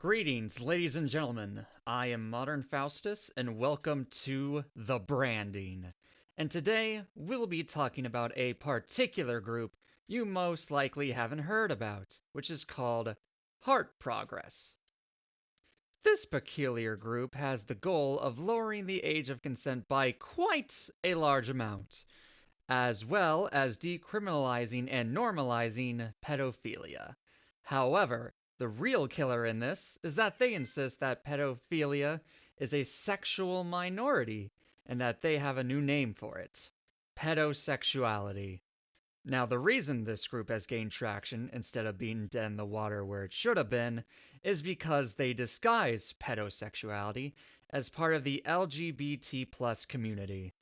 Greetings, ladies and gentlemen. I am Modern Faustus, and welcome to The Branding. And today, we'll be talking about a particular group you most likely haven't heard about, which is called Heart Progress. This peculiar group has the goal of lowering the age of consent by quite a large amount, as well as decriminalizing and normalizing pedophilia. However, the real killer in this is that they insist that pedophilia is a sexual minority and that they have a new name for it: pedosexuality. Now, the reason this group has gained traction instead of being dead in the water where it should have been is because they disguise pedosexuality as part of the LGBT plus community.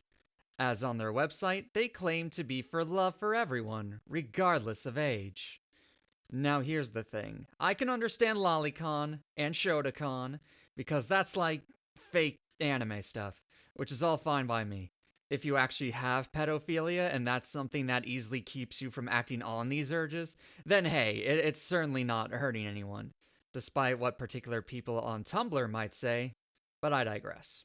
As on their website, they claim to be for love for everyone, regardless of age. Now here's the thing. I can understand Lolicon and Shotacon because that's like fake anime stuff, which is all fine by me. If you actually have pedophilia and that's something that easily keeps you from acting on these urges, then hey, it's certainly not hurting anyone, despite what particular people on Tumblr might say, but I digress.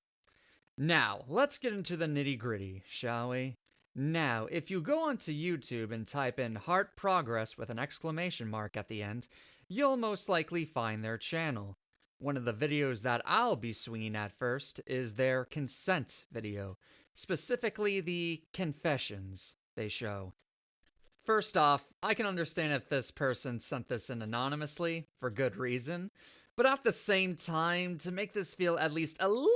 Now, let's get into the nitty gritty, shall we? Now, if you go onto YouTube and type in Heart Progress with an exclamation mark at the end, you'll most likely find their channel. One of the videos that I'll be swinging at first is their consent video, specifically the confessions they show. First off, I can understand if this person sent this in anonymously, for good reason, but at the same time, to make this feel at least a little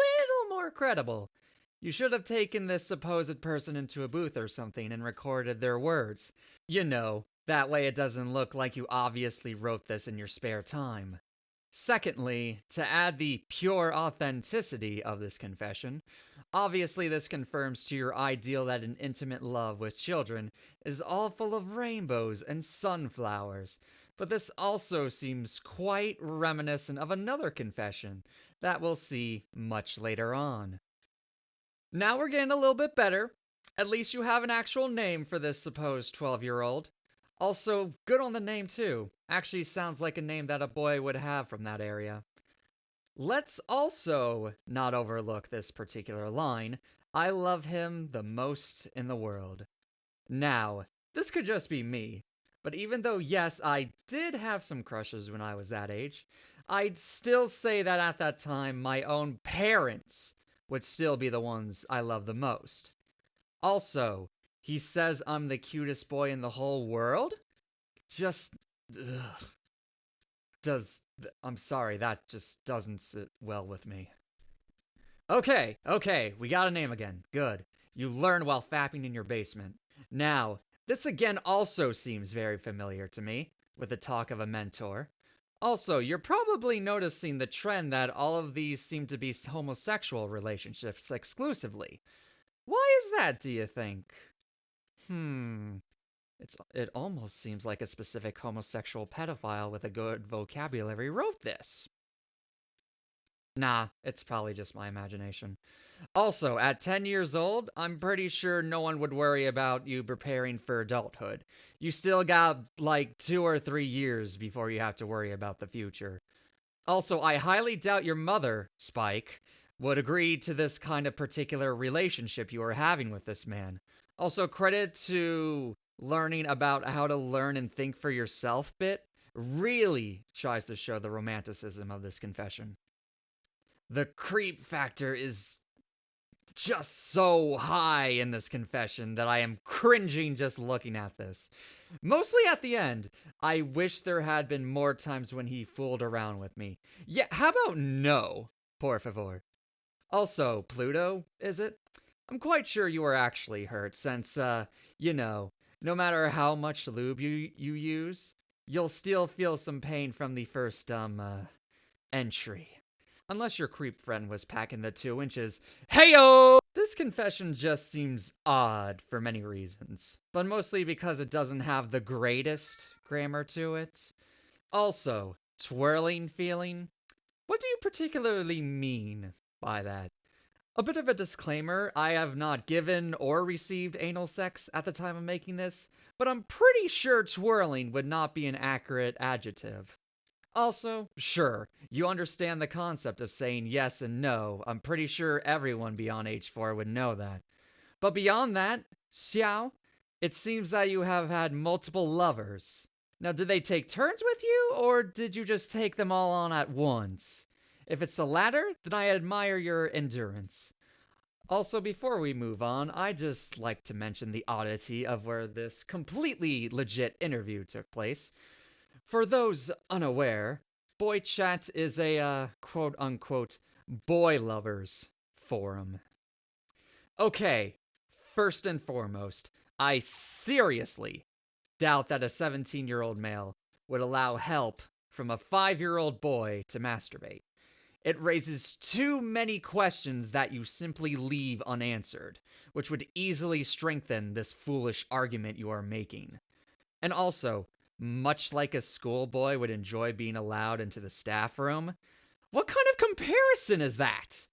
more credible, you should have taken this supposed person into a booth or something and recorded their words. You know, that way it doesn't look like you obviously wrote this in your spare time. Secondly, to add the pure authenticity of this confession, obviously this confirms to your ideal that an intimate love with children is all full of rainbows and sunflowers, but this also seems quite reminiscent of another confession that we'll see much later on. Now we're getting a little bit better. At least you have an actual name for this supposed 12-year-old. Also, good on the name too. Actually sounds like a name that a boy would have from that area. Let's also not overlook this particular line: I love him the most in the world. Now, this could just be me, but even though yes, I did have some crushes when I was that age, I'd still say that at that time my own parents would still be the ones I love the most. Also, he says I'm the cutest boy in the whole world? Just, ugh. I'm sorry, that just doesn't sit well with me. Okay, we got a name again. Good. You learned while fapping in your basement. Now, this again also seems very familiar to me, with the talk of a mentor. Also, you're probably noticing the trend that all of these seem to be homosexual relationships exclusively. Why is that, do you think? It almost seems like a specific homosexual pedophile with a good vocabulary wrote this. Nah, it's probably just my imagination. Also, at 10 years old, I'm pretty sure no one would worry about you preparing for adulthood. You still got like 2 or 3 years before you have to worry about the future. Also, I highly doubt your mother, Spike, would agree to this kind of particular relationship you are having with this man. Also, credit to learning about how to learn and think for yourself bit really tries to show the romanticism of this confession. The creep factor is just so high in this confession that I am cringing just looking at this. Mostly at the end. I wish there had been more times when he fooled around with me. Yeah, how about no, por favor? Also, Pluto, is it? I'm quite sure you are actually hurt since, no matter how much lube you use, you'll still feel some pain from the first, entry. Unless your creep friend was packing the 2 inches. Heyo! This confession just seems odd for many reasons, but mostly because it doesn't have the greatest grammar to it. Also, twirling feeling? What do you particularly mean by that? A bit of a disclaimer, I have not given or received anal sex at the time of making this, but I'm pretty sure twirling would not be an accurate adjective. Also, sure, you understand the concept of saying yes and no. I'm pretty sure everyone beyond age 4 would know that. But beyond that, Xiao, it seems that you have had multiple lovers. Now, did they take turns with you, or did you just take them all on at once? If it's the latter, then I admire your endurance. Also, before we move on, I just like to mention the oddity of where this completely legit interview took place. For those unaware, Boy Chat is a quote unquote boy lovers forum. Okay, first and foremost, I seriously doubt that a 17-year-old male would allow help from a 5-year-old boy to masturbate. It raises too many questions that you simply leave unanswered, which would easily strengthen this foolish argument you are making. And also, much like a schoolboy would enjoy being allowed into the staff room, what kind of comparison is that?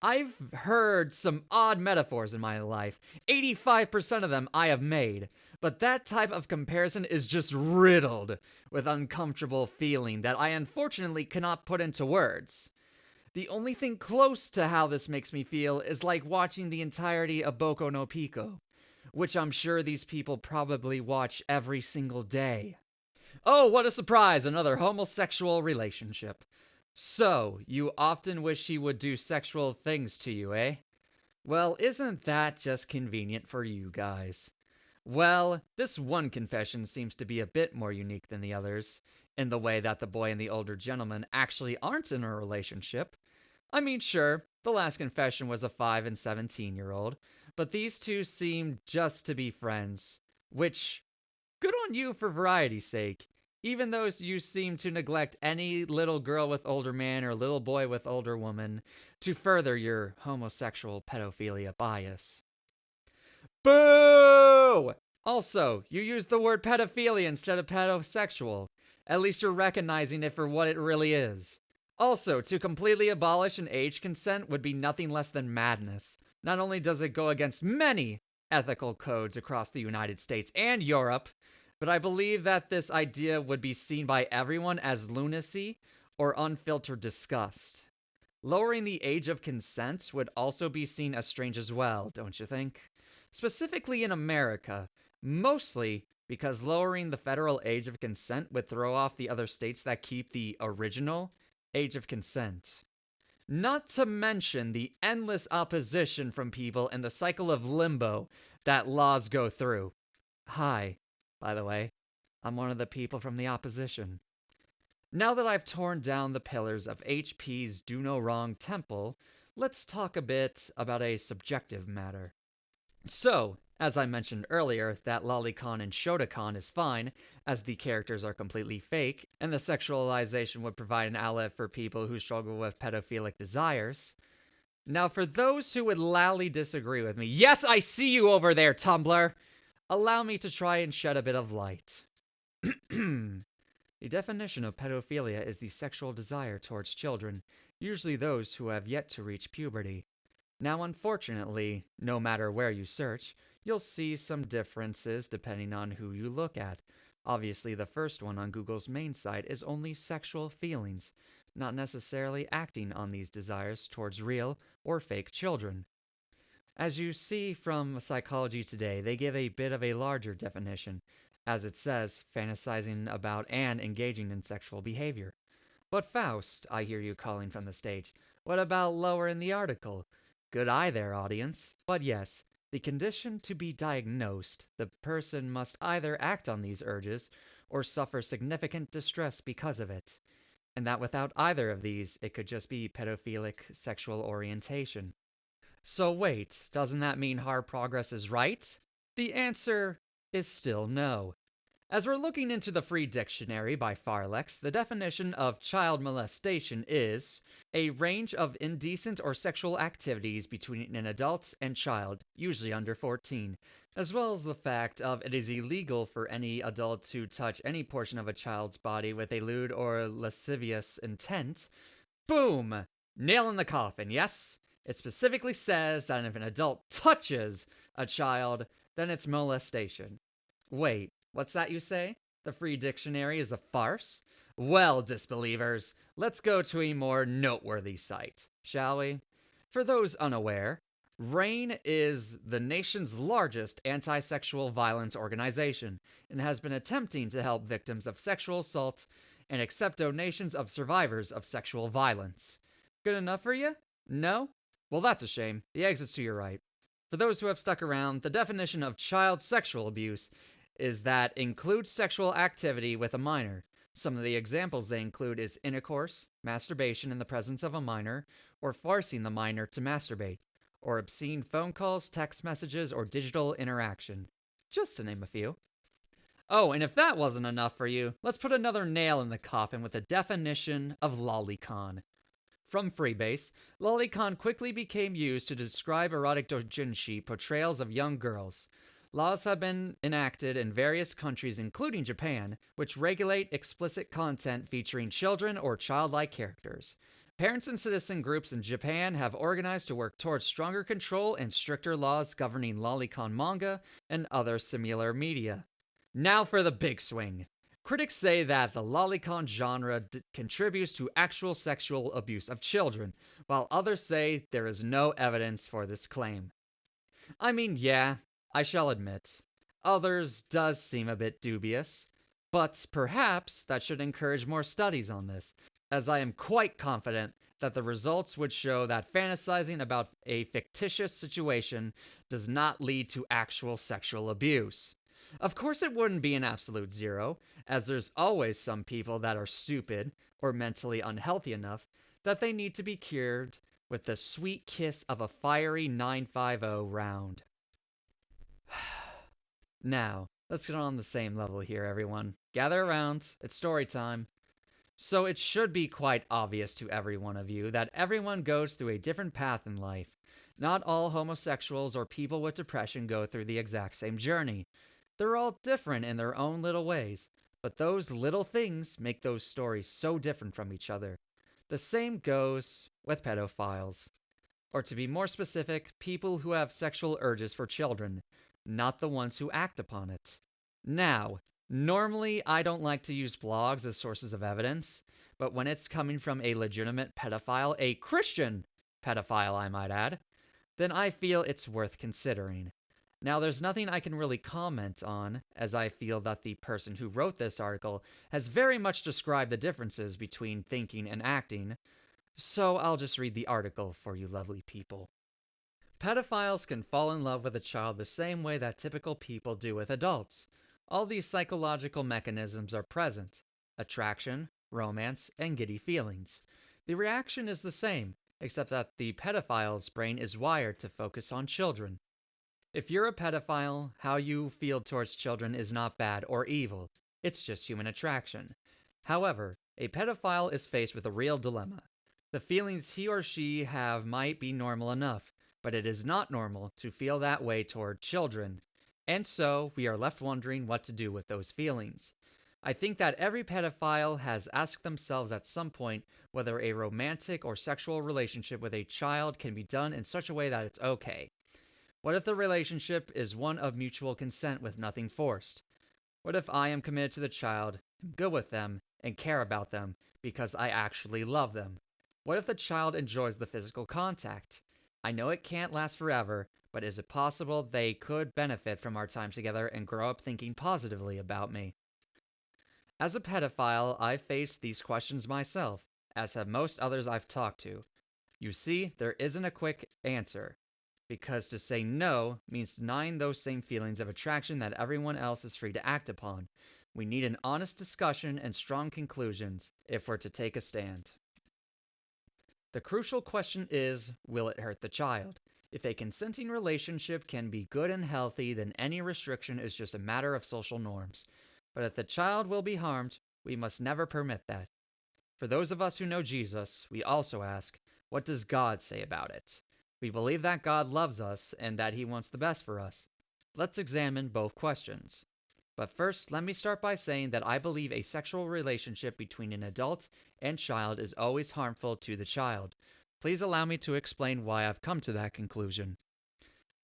I've heard some odd metaphors in my life. 85% of them I have made. But that type of comparison is just riddled with uncomfortable feeling that I unfortunately cannot put into words. The only thing close to how this makes me feel is like watching the entirety of Boku no Pico, which I'm sure these people probably watch every single day. Oh, what a surprise, another homosexual relationship. So, you often wish he would do sexual things to you, eh? Well, isn't that just convenient for you guys? Well, this one confession seems to be a bit more unique than the others, in the way that the boy and the older gentleman actually aren't in a relationship. I mean, sure, the last confession was a 5 and 17-year-old, but these two seem just to be friends, which, good on you for variety's sake. Even though you seem to neglect any little girl with older man or little boy with older woman to further your homosexual pedophilia bias. Boo! Also, you used the word pedophilia instead of pedosexual. At least you're recognizing it for what it really is. Also, to completely abolish an age consent would be nothing less than madness. Not only does it go against many ethical codes across the United States and Europe, but I believe that this idea would be seen by everyone as lunacy or unfiltered disgust. Lowering the age of consent would also be seen as strange as well, don't you think? Specifically in America, mostly because lowering the federal age of consent would throw off the other states that keep the original age of consent. Not to mention the endless opposition from people and the cycle of limbo that laws go through. Hi, by the way, I'm one of the people from the opposition. Now that I've torn down the pillars of HP's Do No Wrong temple, let's talk a bit about a subjective matter. So, as I mentioned earlier, that Lolicon and Shotokan is fine, as the characters are completely fake, and the sexualization would provide an outlet for people who struggle with pedophilic desires. Now, for those who would loudly disagree with me, yes, I see you over there, Tumblr! Allow me to try and shed a bit of light. The definition of pedophilia is the sexual desire towards children, usually those who have yet to reach puberty. Now, unfortunately, no matter where you search, you'll see some differences depending on who you look at. Obviously, the first one on Google's main site is only sexual feelings, not necessarily acting on these desires towards real or fake children. As you see from Psychology Today, they give a bit of a larger definition, as it says, fantasizing about and engaging in sexual behavior. But Faust, I hear you calling from the stage, what about lower in the article? Good eye there, audience. But yes, the condition to be diagnosed, the person must either act on these urges or suffer significant distress because of it. And that without either of these, it could just be pedophilic sexual orientation. So wait, doesn't that mean hard progress is right? The answer is still no. As we're looking into the free dictionary by Farlex, the definition of child molestation is a range of indecent or sexual activities between an adult and child, usually under 14, as well as the fact of it is illegal for any adult to touch any portion of a child's body with a lewd or lascivious intent. Boom! Nail in the coffin, yes? It specifically says that if an adult touches a child, then it's molestation. Wait, what's that you say? The Free Dictionary is a farce? Well, disbelievers, let's go to a more noteworthy site, shall we? For those unaware, RAINN is the nation's largest anti sexual violence organization and has been attempting to help victims of sexual assault and accept donations of survivors of sexual violence. Good enough for you? No? Well, that's a shame. The exit's to your right. For those who have stuck around, the definition of child sexual abuse is that includes sexual activity with a minor. Some of the examples they include is intercourse, masturbation in the presence of a minor, or forcing the minor to masturbate, or obscene phone calls, text messages, or digital interaction. Just to name a few. Oh, and if that wasn't enough for you, let's put another nail in the coffin with a definition of lolicon. From Freebase, lolicon quickly became used to describe erotic doujinshi portrayals of young girls. Laws have been enacted in various countries, including Japan, which regulate explicit content featuring children or childlike characters. Parents and citizen groups in Japan have organized to work towards stronger control and stricter laws governing lolicon manga and other similar media. Now for the big swing. Critics say that the lolicon genre contributes to actual sexual abuse of children, while others say there is no evidence for this claim. I mean, yeah, I shall admit, others does seem a bit dubious, but perhaps that should encourage more studies on this, as I am quite confident that the results would show that fantasizing about a fictitious situation does not lead to actual sexual abuse. Of course, it wouldn't be an absolute zero, as there's always some people that are stupid or mentally unhealthy enough that they need to be cured with the sweet kiss of a fiery 950 round. Now, let's get on the same level here, everyone. Gather around, it's story time. So it should be quite obvious to every one of you that everyone goes through a different path in life. Not all homosexuals or people with depression go through the exact same journey. They're all different in their own little ways, but those little things make those stories so different from each other. The same goes with pedophiles. Or to be more specific, people who have sexual urges for children, not the ones who act upon it. Now, normally I don't like to use blogs as sources of evidence, but when it's coming from a legitimate pedophile, a Christian pedophile I might add, then I feel it's worth considering. Now, there's nothing I can really comment on, as I feel that the person who wrote this article has very much described the differences between thinking and acting, so I'll just read the article for you lovely people. Pedophiles can fall in love with a child the same way that typical people do with adults. All these psychological mechanisms are present: attraction, romance, and giddy feelings. The reaction is the same, except that the pedophile's brain is wired to focus on children. If you're a pedophile, how you feel towards children is not bad or evil. It's just human attraction. However, a pedophile is faced with a real dilemma. The feelings he or she have might be normal enough, but it is not normal to feel that way toward children, and so we are left wondering what to do with those feelings. I think that every pedophile has asked themselves at some point whether a romantic or sexual relationship with a child can be done in such a way that it's okay. What if the relationship is one of mutual consent with nothing forced? What if I am committed to the child, am good with them, and care about them because I actually love them? What if the child enjoys the physical contact? I know it can't last forever, but is it possible they could benefit from our time together and grow up thinking positively about me? As a pedophile, I've faced these questions myself, as have most others I've talked to. You see, there isn't a quick answer, because to say no means denying those same feelings of attraction that everyone else is free to act upon. We need an honest discussion and strong conclusions if we're to take a stand. The crucial question is, will it hurt the child? If a consenting relationship can be good and healthy, then any restriction is just a matter of social norms. But if the child will be harmed, we must never permit that. For those of us who know Jesus, we also ask, what does God say about it? We believe that God loves us and that He wants the best for us. Let's examine both questions. But first, let me start by saying that I believe a sexual relationship between an adult and child is always harmful to the child. Please allow me to explain why I've come to that conclusion.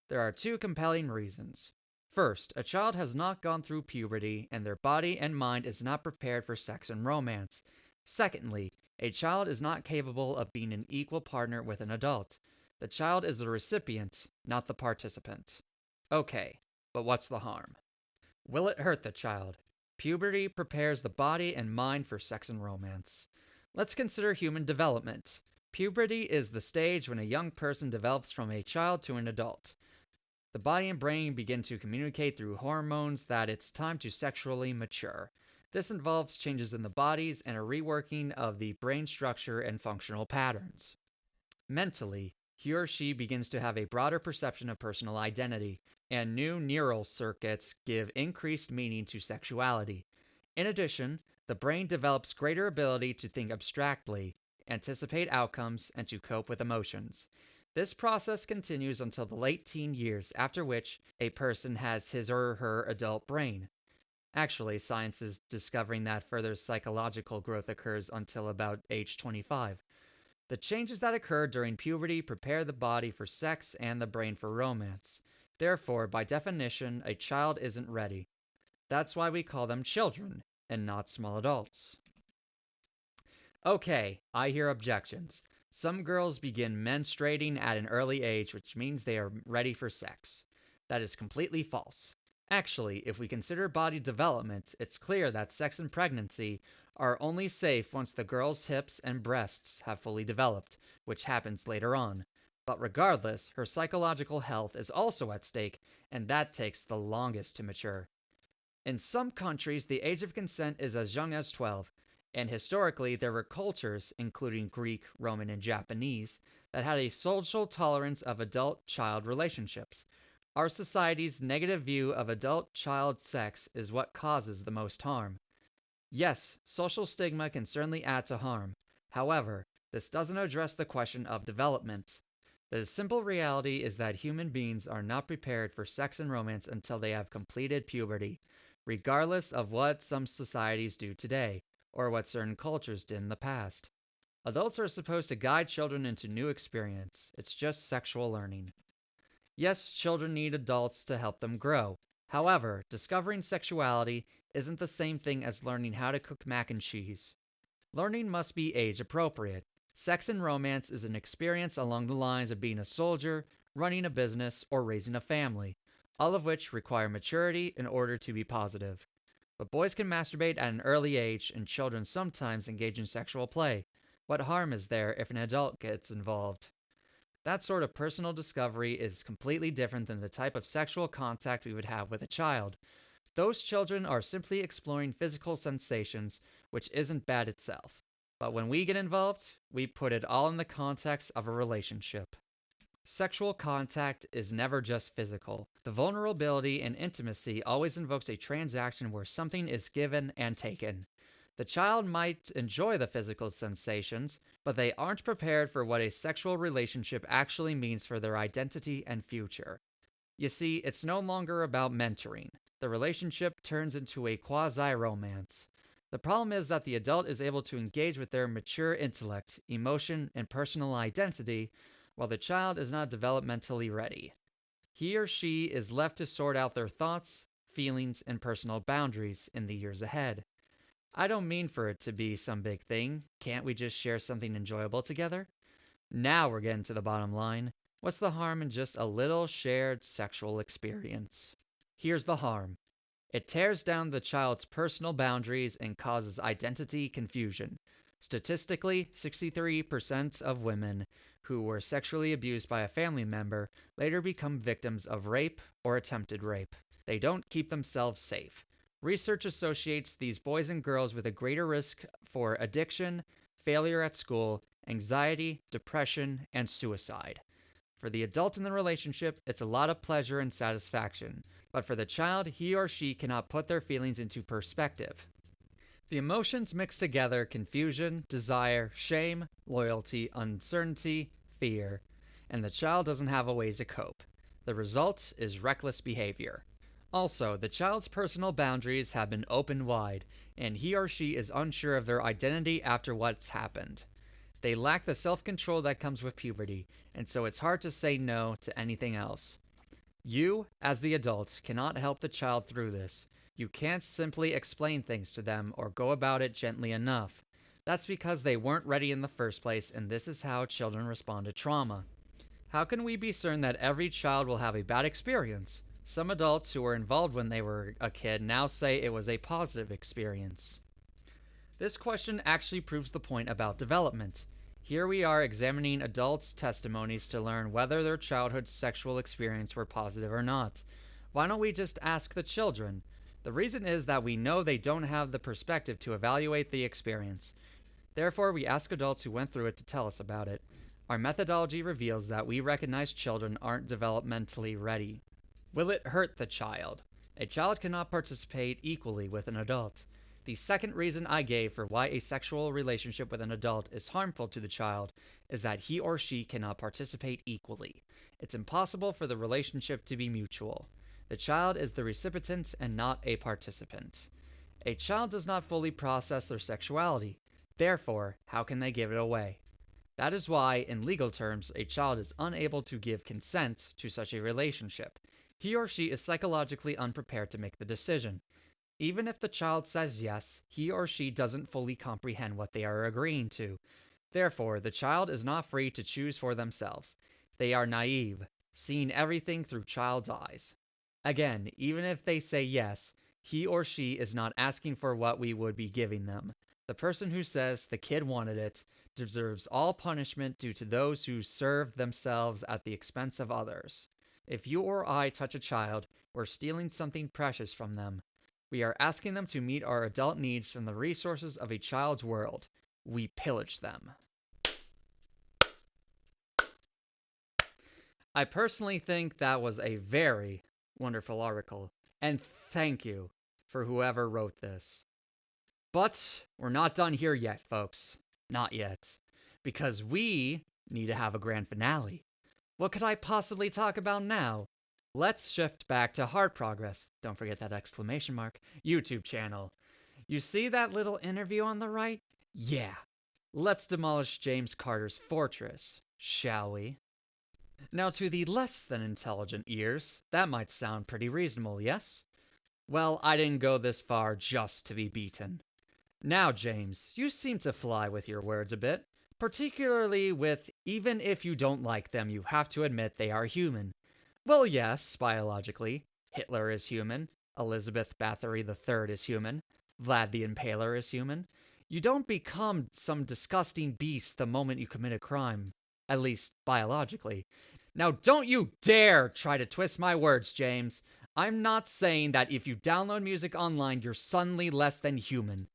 There are two compelling reasons. First, a child has not gone through puberty, and their body and mind is not prepared for sex and romance. Secondly, a child is not capable of being an equal partner with an adult. The child is the recipient, not the participant. Okay, but what's the harm? Will it hurt the child? Puberty prepares the body and mind for sex and romance. Let's consider human development. Puberty is the stage when a young person develops from a child to an adult. The body and brain begin to communicate through hormones that it's time to sexually mature. This involves changes in the bodies and a reworking of the brain structure and functional patterns. Mentally, he or she begins to have a broader perception of personal identity, and new neural circuits give increased meaning to sexuality. In addition, the brain develops greater ability to think abstractly, anticipate outcomes, and to cope with emotions. This process continues until the late teen years, after which a person has his or her adult brain. Actually, science is discovering that further psychological growth occurs until about age 25. The changes that occur during puberty prepare the body for sex and the brain for romance. Therefore, by definition, a child isn't ready. That's why we call them children and not small adults. Okay, I hear objections. Some girls begin menstruating at an early age, which means they are ready for sex. That is completely false. Actually, if we consider body development, it's clear that sex and pregnancy are only safe once the girl's hips and breasts have fully developed, which happens later on. But regardless, her psychological health is also at stake, and that takes the longest to mature. In some countries, the age of consent is as young as 12, and historically there were cultures, including Greek, Roman, and Japanese, that had a social tolerance of adult-child relationships. Our society's negative view of adult-child sex is what causes the most harm. Yes, social stigma can certainly add to harm. However, this doesn't address the question of development. The simple reality is that human beings are not prepared for sex and romance until they have completed puberty, regardless of what some societies do today, or what certain cultures did in the past. Adults are supposed to guide children into new experience. It's just sexual learning. Yes, children need adults to help them grow. However, discovering sexuality isn't the same thing as learning how to cook mac and cheese. Learning must be age appropriate. Sex and romance is an experience along the lines of being a soldier, running a business, or raising a family, all of which require maturity in order to be positive. But boys can masturbate at an early age, and children sometimes engage in sexual play. What harm is there if an adult gets involved? That sort of personal discovery is completely different than the type of sexual contact we would have with a child. Those children are simply exploring physical sensations, which isn't bad itself. But when we get involved, we put it all in the context of a relationship. Sexual contact is never just physical. The vulnerability and intimacy always invokes a transaction where something is given and taken. The child might enjoy the physical sensations, but they aren't prepared for what a sexual relationship actually means for their identity and future. You see, it's no longer about mentoring. The relationship turns into a quasi-romance. The problem is that the adult is able to engage with their mature intellect, emotion, and personal identity, while the child is not developmentally ready. He or she is left to sort out their thoughts, feelings, and personal boundaries in the years ahead. I don't mean for it to be some big thing. Can't we just share something enjoyable together? Now we're getting to the bottom line. What's the harm in just a little shared sexual experience? Here's the harm. It tears down the child's personal boundaries and causes identity confusion. Statistically, 63% of women who were sexually abused by a family member later become victims of rape or attempted rape. They don't keep themselves safe. Research associates these boys and girls with a greater risk for addiction, failure at school, anxiety, depression, and suicide. For the adult in the relationship, it's a lot of pleasure and satisfaction, but for the child, he or she cannot put their feelings into perspective. The emotions mix together confusion, desire, shame, loyalty, uncertainty, fear, and the child doesn't have a way to cope. The result is reckless behavior. Also, the child's personal boundaries have been opened wide, and he or she is unsure of their identity after what's happened. They lack the self-control that comes with puberty, and so it's hard to say no to anything else. You, as the adult, cannot help the child through this. You can't simply explain things to them or go about it gently enough. That's because they weren't ready in the first place, and this is how children respond to trauma. How can we be certain that every child will have a bad experience? Some adults who were involved when they were a kid now say it was a positive experience. This question actually proves the point about development. Here we are examining adults' testimonies to learn whether their childhood sexual experience were positive or not. Why don't we just ask the children? The reason is that we know they don't have the perspective to evaluate the experience. Therefore, we ask adults who went through it to tell us about it. Our methodology reveals that we recognize children aren't developmentally ready. Will it hurt the child? A child cannot participate equally with an adult. The second reason I gave for why a sexual relationship with an adult is harmful to the child is that he or she cannot participate equally. It's impossible for the relationship to be mutual. The child is the recipient and not a participant. A child does not fully process their sexuality. Therefore, how can they give it away? That is why, in legal terms, a child is unable to give consent to such a relationship. He or she is psychologically unprepared to make the decision. Even if the child says yes, he or she doesn't fully comprehend what they are agreeing to. Therefore, the child is not free to choose for themselves. They are naive, seeing everything through child's eyes. Again, even if they say yes, he or she is not asking for what we would be giving them. The person who says the kid wanted it deserves all punishment due to those who serve themselves at the expense of others. If you or I touch a child, we're stealing something precious from them. We are asking them to meet our adult needs from the resources of a child's world. We pillage them. I personally think that was a very wonderful article, and thank you for whoever wrote this. But we're not done here yet, folks. Not yet. Because we need to have a grand finale. What could I possibly talk about now? Let's shift back to Hard Progress. Don't forget that exclamation mark. YouTube channel. You see that little interview on the right? Yeah. Let's demolish James Carter's fortress, shall we? Now, to the less than intelligent ears, that might sound pretty reasonable, yes? Well, I didn't go this far just to be beaten. Now, James, you seem to fly with your words a bit, particularly with even if you don't like them, you have to admit they are human. Well, yes, biologically. Hitler is human. Elizabeth Bathory III is human. Vlad the Impaler is human. You don't become some disgusting beast the moment you commit a crime. At least, biologically. Now, don't you dare try to twist my words, James. I'm not saying that if you download music online, you're suddenly less than human.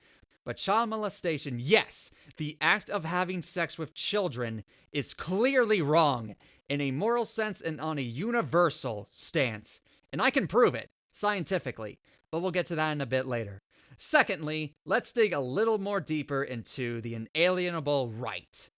But child molestation, yes, the act of having sex with children is clearly wrong in a moral sense and on a universal stance. And I can prove it, scientifically, but we'll get to that in a bit later. Secondly, let's dig a little more deeper into the inalienable right.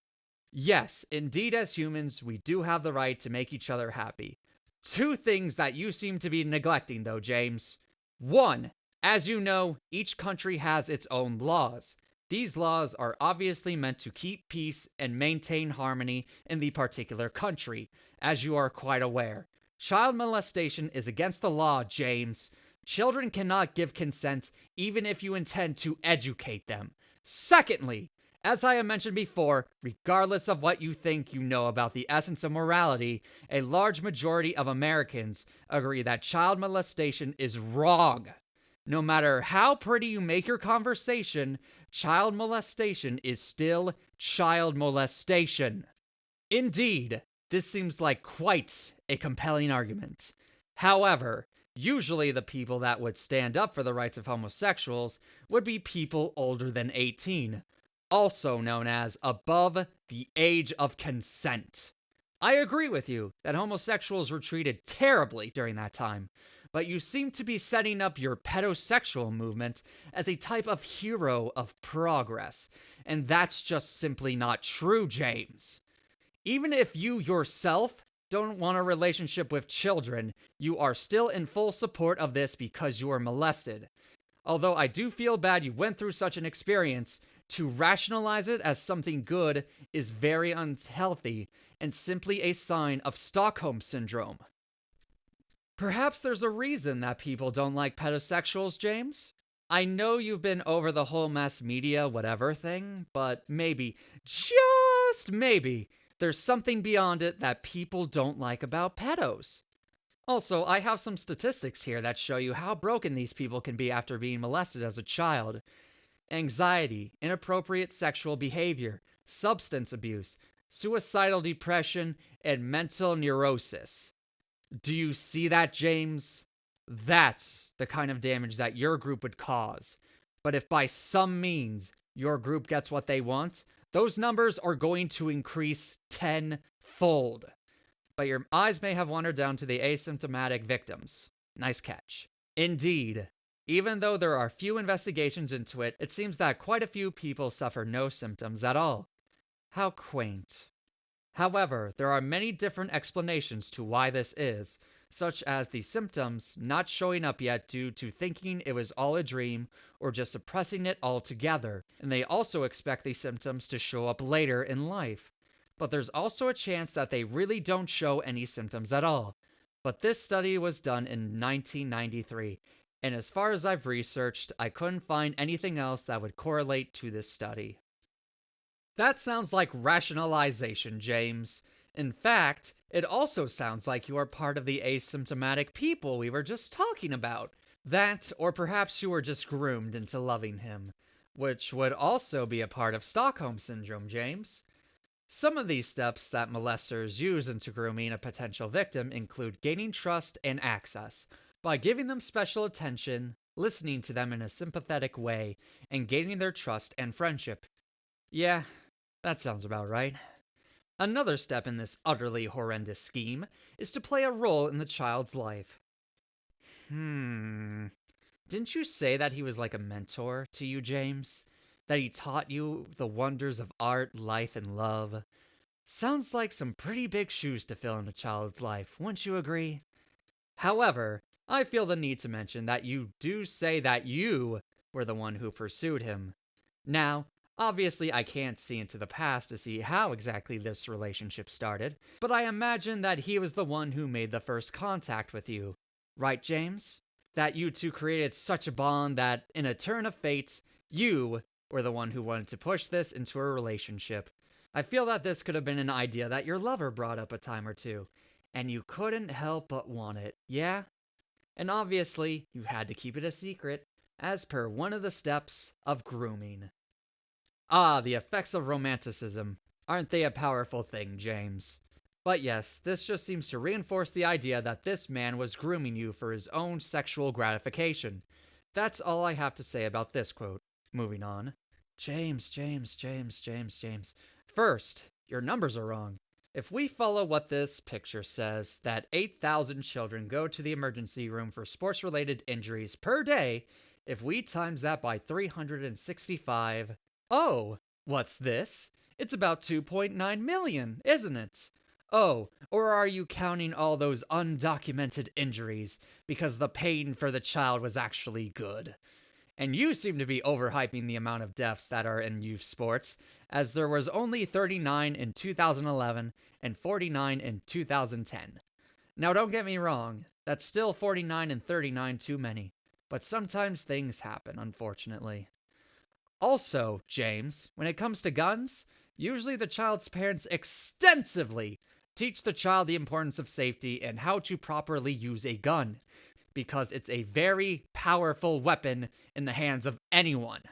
Yes, indeed, as humans, we do have the right to make each other happy. Two things that you seem to be neglecting, though, James. One, as you know, each country has its own laws. These laws are obviously meant to keep peace and maintain harmony in the particular country, as you are quite aware. Child molestation is against the law, James. Children cannot give consent even if you intend to educate them. Secondly, as I have mentioned before, regardless of what you think you know about the essence of morality, a large majority of Americans agree that child molestation is wrong. No matter how pretty you make your conversation, child molestation is still child molestation. Indeed, this seems like quite a compelling argument. However, usually the people that would stand up for the rights of homosexuals would be people older than 18, also known as above the age of consent. I agree with you that homosexuals were treated terribly during that time, but you seem to be setting up your pedosexual movement as a type of hero of progress, and that's just simply not true, James. Even if you yourself don't want a relationship with children, you are still in full support of this because you were molested. Although I do feel bad you went through such an experience, to rationalize it as something good is very unhealthy and simply a sign of Stockholm Syndrome. Perhaps there's a reason that people don't like pedosexuals, James? I know you've been over the whole mass media whatever thing, but maybe, just maybe, there's something beyond it that people don't like about pedos. Also, I have some statistics here that show you how broken these people can be after being molested as a child. Anxiety, inappropriate sexual behavior, substance abuse, suicidal depression, and mental neurosis. Do you see that, James? That's the kind of damage that your group would cause. But if by some means your group gets what they want, those numbers are going to increase tenfold. But your eyes may have wandered down to the asymptomatic victims. Nice catch. Indeed, even though there are few investigations into it, it seems that quite a few people suffer no symptoms at all. How quaint. However, there are many different explanations to why this is, such as the symptoms not showing up yet due to thinking it was all a dream or just suppressing it altogether, and they also expect these symptoms to show up later in life. But there's also a chance that they really don't show any symptoms at all. But this study was done in 1993, and as far as I've researched, I couldn't find anything else that would correlate to this study. That sounds like rationalization, James. In fact, it also sounds like you are part of the asymptomatic people we were just talking about. That, or perhaps you were just groomed into loving him, which would also be a part of Stockholm Syndrome, James. Some of these steps that molesters use into grooming a potential victim include gaining trust and access, by giving them special attention, listening to them in a sympathetic way, and gaining their trust and friendship. Yeah, that sounds about right. Another step in this utterly horrendous scheme is to play a role in the child's life. Didn't you say that he was like a mentor to you, James? That he taught you the wonders of art, life, and love? Sounds like some pretty big shoes to fill in a child's life, wouldn't you agree? However, I feel the need to mention that you do say that you were the one who pursued him. Now, obviously, I can't see into the past to see how exactly this relationship started, but I imagine that he was the one who made the first contact with you. Right, James? That you two created such a bond that, in a turn of fate, you were the one who wanted to push this into a relationship. I feel that this could have been an idea that your lover brought up a time or two, and you couldn't help but want it, yeah? And obviously, you had to keep it a secret, as per one of the steps of grooming. Ah, the effects of romanticism. Aren't they a powerful thing, James? But yes, this just seems to reinforce the idea that this man was grooming you for his own sexual gratification. That's all I have to say about this quote. Moving on. James. First, your numbers are wrong. If we follow what this picture says, that 8,000 children go to the emergency room for sports-related injuries per day, if we times that by 365... Oh, what's this? It's about 2.9 million, isn't it? Oh, or are you counting all those undocumented injuries because the pain for the child was actually good? And you seem to be overhyping the amount of deaths that are in youth sports, as there was only 39 in 2011 and 49 in 2010. Now don't get me wrong, that's still 49 and 39 too many, but sometimes things happen, unfortunately. Also, James, when it comes to guns, usually the child's parents extensively teach the child the importance of safety and how to properly use a gun, because it's a very powerful weapon in the hands of anyone.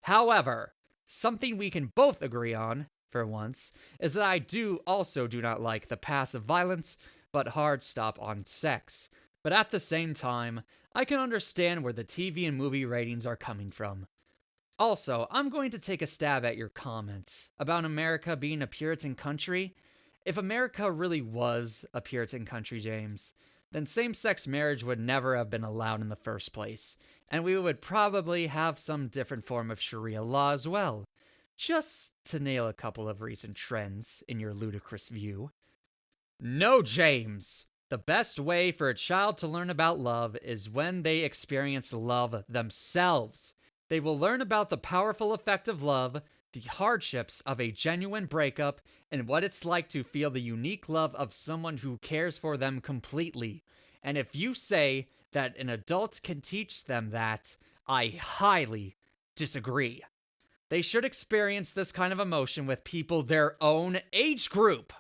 However, something we can both agree on, for once, is that I do not like the passive violence, but hard stop on sex. But at the same time, I can understand where the TV and movie ratings are coming from. Also, I'm going to take a stab at your comments about America being a Puritan country. If America really was a Puritan country, James, then same-sex marriage would never have been allowed in the first place, and we would probably have some different form of Sharia law as well. Just to nail a couple of recent trends in your ludicrous view. No, James! The best way for a child to learn about love is when they experience love themselves. They will learn about the powerful effect of love, the hardships of a genuine breakup, and what it's like to feel the unique love of someone who cares for them completely. And if you say that an adult can teach them that, I highly disagree. They should experience this kind of emotion with people their own age group.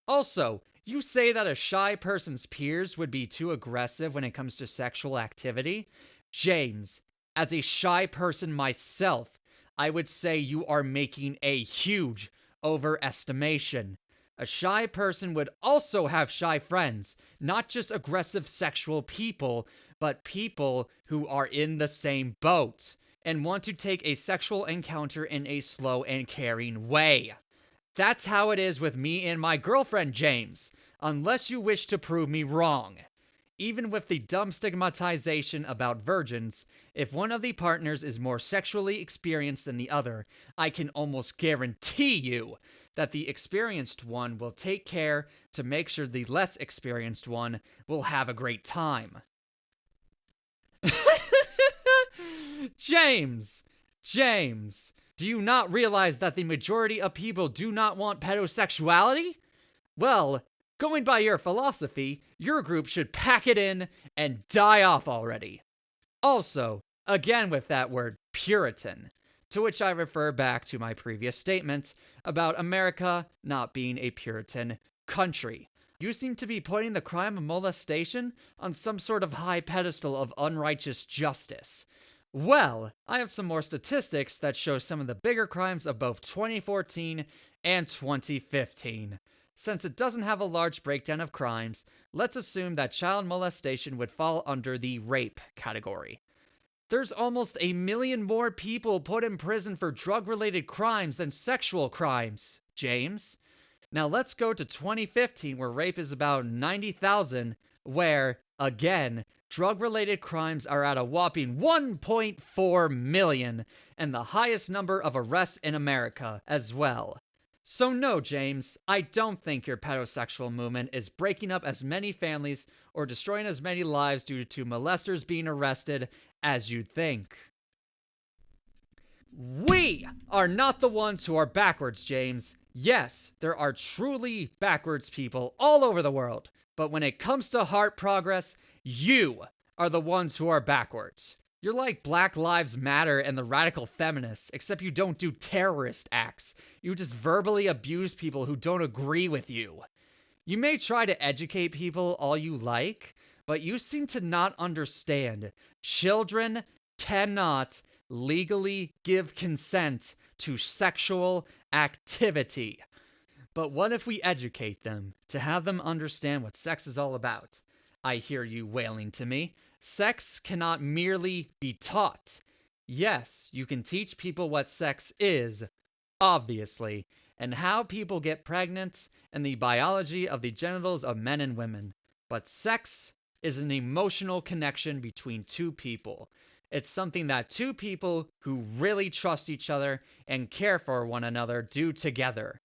Also, you say that a shy person's peers would be too aggressive when it comes to sexual activity. James, as a shy person myself, I would say you are making a huge overestimation. A shy person would also have shy friends, not just aggressive sexual people, but people who are in the same boat and want to take a sexual encounter in a slow and caring way. That's how it is with me and my girlfriend, James, unless you wish to prove me wrong. Even with the dumb stigmatization about virgins, if one of the partners is more sexually experienced than the other, I can almost guarantee you that the experienced one will take care to make sure the less experienced one will have a great time. James! Do you not realize that the majority of people do not want pedosexuality? Well, going by your philosophy, your group should pack it in and die off already. Also, again with that word Puritan, to which I refer back to my previous statement about America not being a Puritan country. You seem to be putting the crime of molestation on some sort of high pedestal of unrighteous justice. Well, I have some more statistics that show some of the bigger crimes of both 2014 and 2015. Since it doesn't have a large breakdown of crimes, let's assume that child molestation would fall under the rape category. There's almost 1 million more people put in prison for drug-related crimes than sexual crimes, James. Now let's go to 2015, where rape is about 90,000, where, again, drug-related crimes are at a whopping 1.4 million, and the highest number of arrests in America as well. So no, James, I don't think your pedosexual movement is breaking up as many families or destroying as many lives due to molesters being arrested as you'd think. We are not the ones who are backwards, James. Yes, there are truly backwards people all over the world, but when it comes to heart progress, you are the ones who are backwards. You're like Black Lives Matter and the radical feminists, except you don't do terrorist acts. You just verbally abuse people who don't agree with you. You may try to educate people all you like, but you seem to not understand. Children cannot legally give consent to sexual activity. But what if we educate them to have them understand what sex is all about? I hear you wailing to me. Sex cannot merely be taught. Yes, you can teach people what sex is, obviously, and how people get pregnant and the biology of the genitals of men and women. But sex is an emotional connection between two people. It's something that two people who really trust each other and care for one another do together.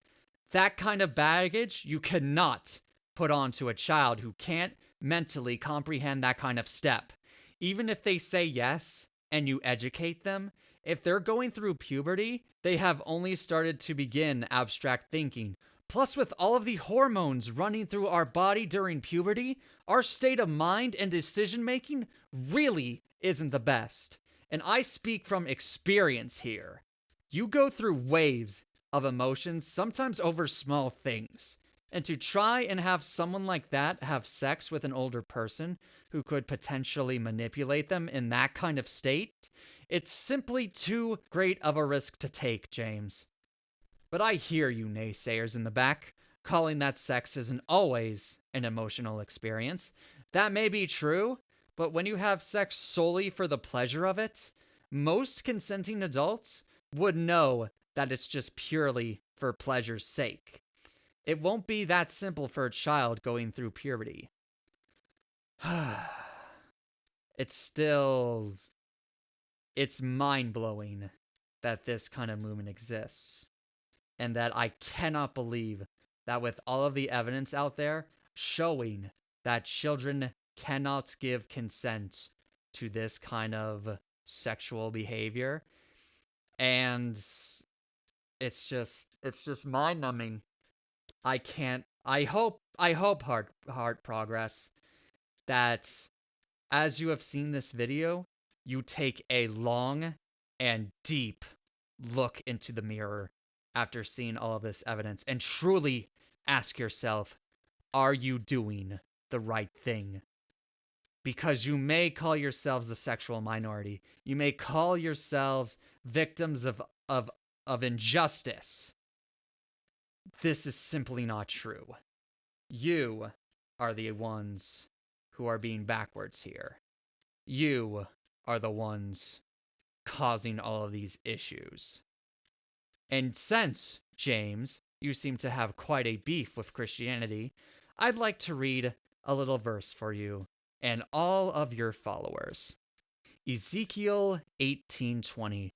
That kind of baggage you cannot put onto a child who can't mentally comprehend that kind of step. Even if they say yes and you educate them, if they're going through puberty, they have only started to begin abstract thinking. Plus, with all of the hormones running through our body during puberty, our state of mind and decision making really isn't the best. And I speak from experience here. You go through waves of emotions, sometimes over small things. And to try and have someone like that have sex with an older person who could potentially manipulate them in that kind of state, it's simply too great of a risk to take, James. But I hear you naysayers in the back, calling that sex isn't always an emotional experience. That may be true, but when you have sex solely for the pleasure of it, most consenting adults would know that it's just purely for pleasure's sake. It won't be that simple for a child going through puberty. It's mind-blowing that this kind of movement exists. And that I cannot believe that with all of the evidence out there showing that children cannot give consent to this kind of sexual behavior. And it's just mind-numbing. I hope heart progress that as you have seen this video, you take a long and deep look into the mirror after seeing all of this evidence and truly ask yourself, are you doing the right thing? Because you may call yourselves the sexual minority. You may call yourselves victims of injustice. This is simply not true. You are the ones who are being backwards here. You are the ones causing all of these issues. And since, James, you seem to have quite a beef with Christianity, I'd like to read a little verse for you and all of your followers. Ezekiel 18:20.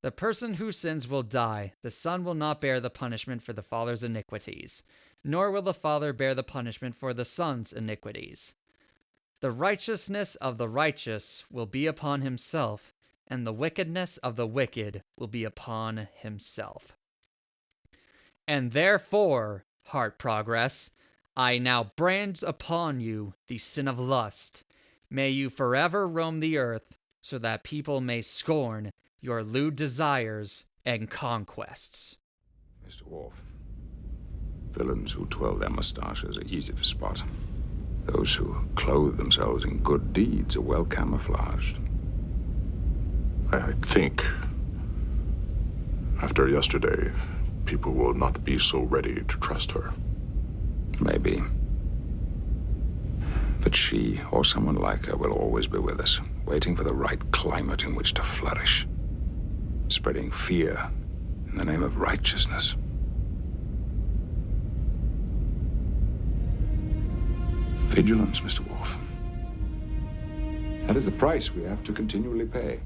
The person who sins will die. The son will not bear the punishment for the father's iniquities, nor will the father bear the punishment for the son's iniquities. The righteousness of the righteous will be upon himself, and the wickedness of the wicked will be upon himself. And therefore, Heart Progress, I now brand upon you the sin of lust. May you forever roam the earth, so that people may scorn your lewd desires and conquests. Mr. Worf, villains who twirl their mustaches are easy to spot. Those who clothe themselves in good deeds are well camouflaged. I think after yesterday, people will not be so ready to trust her. Maybe. But she, or someone like her, will always be with us, waiting for the right climate in which to flourish, spreading fear in the name of righteousness. Vigilance, Mr. Worf. That is the price we have to continually pay.